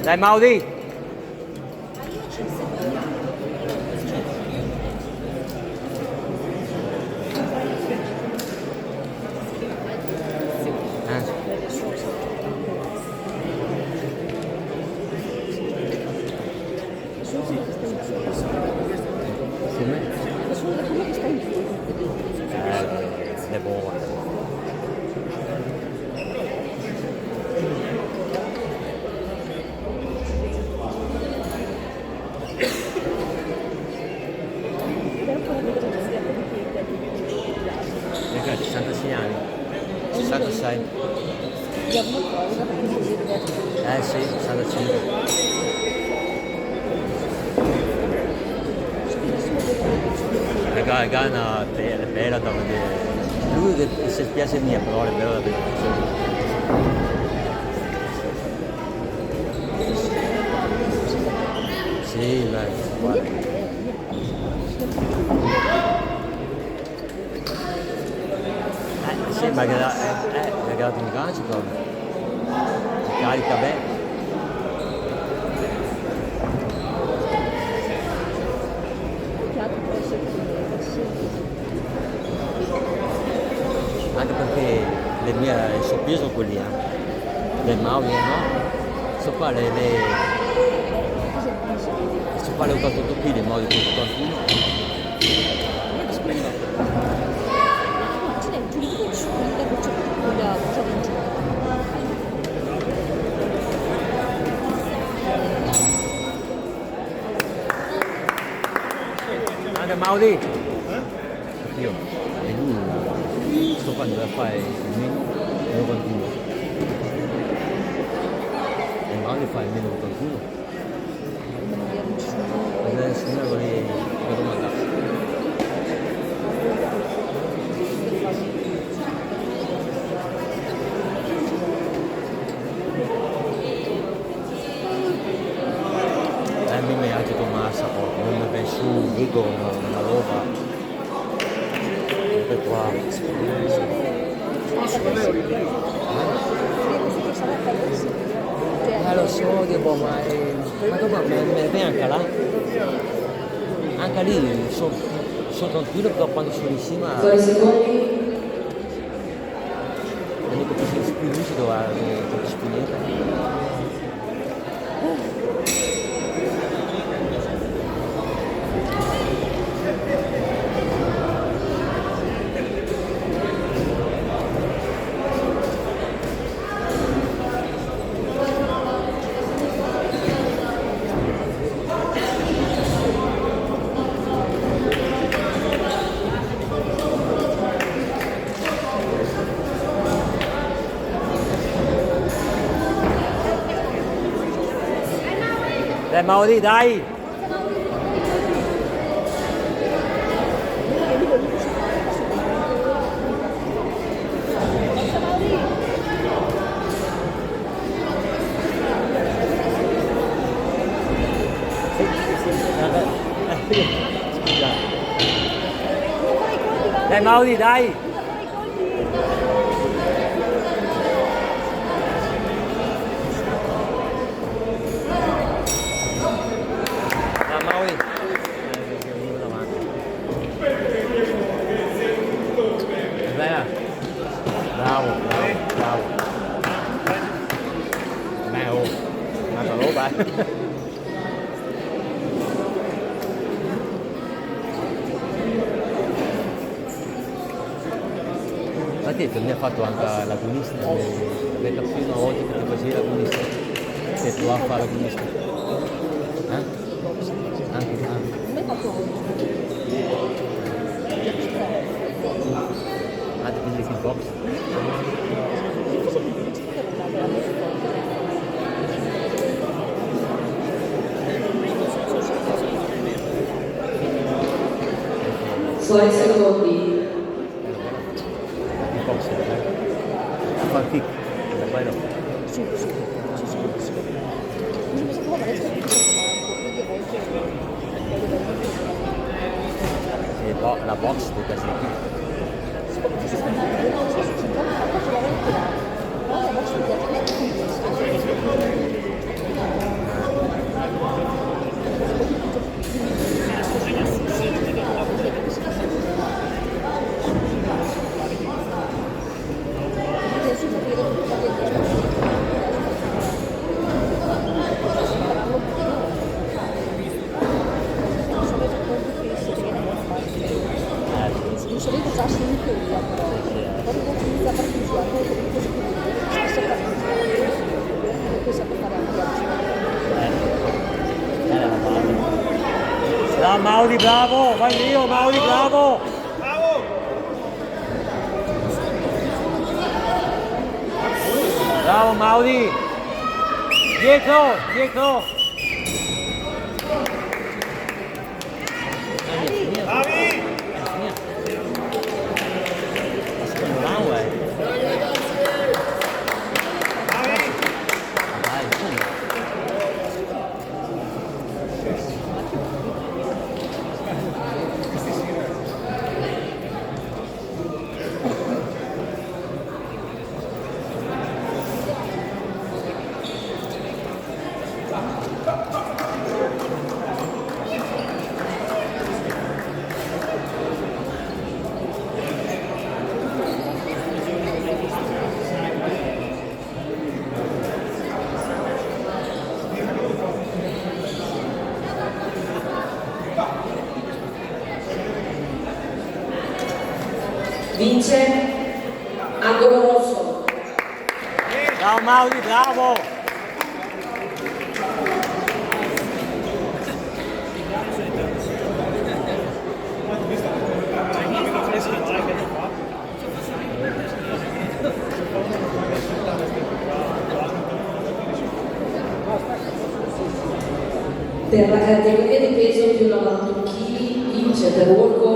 Dai Mauri! Le buone. Perché 66 anni? 66? Sì, 65. La gara è bella da vedere. Lui che si spiace mia, però è bello da vedere. Sì, dai, guarda. Sembra che è dato un gancio proprio. Si carica bene. Anche perché il suo peso quelli del Mauri, no? So qua le 88 kg, il Mauri con 81. Anche Mauri? Io, e lui, sto qua deve fare il meno 91. E Mauri fa il meno 81. Adesso non vorrei domandare. Mi ha detto massa, non mi penso su, dico una roba per qua. Lo so, dico, ma dopo me ne anche là. Anche lì sono tranquillo, però quando sono in cima dico che sei più lucido a spinetta. Dai Mauri, dai! Dai Mauri, dai! Bravo. Un'altra roba. Infatti per me ha fatto anche l'agonista, le capito una volta che ti facevi l'agonista, che tu a fare l'agonista. Anche. Anche quindi kickbox. Suoi secondi. Fa il kick, poi no. E la box può essere kick. Mauri, bravo! Vai Leo, Mauri, bravo! Bravo Mauri! Dietro, dietro! Bravi! Secondo round, Dai, su. Vince angolo rosso. Bravo Mauri, bravo! Per la categoria di peso più 91 kg vince per walkover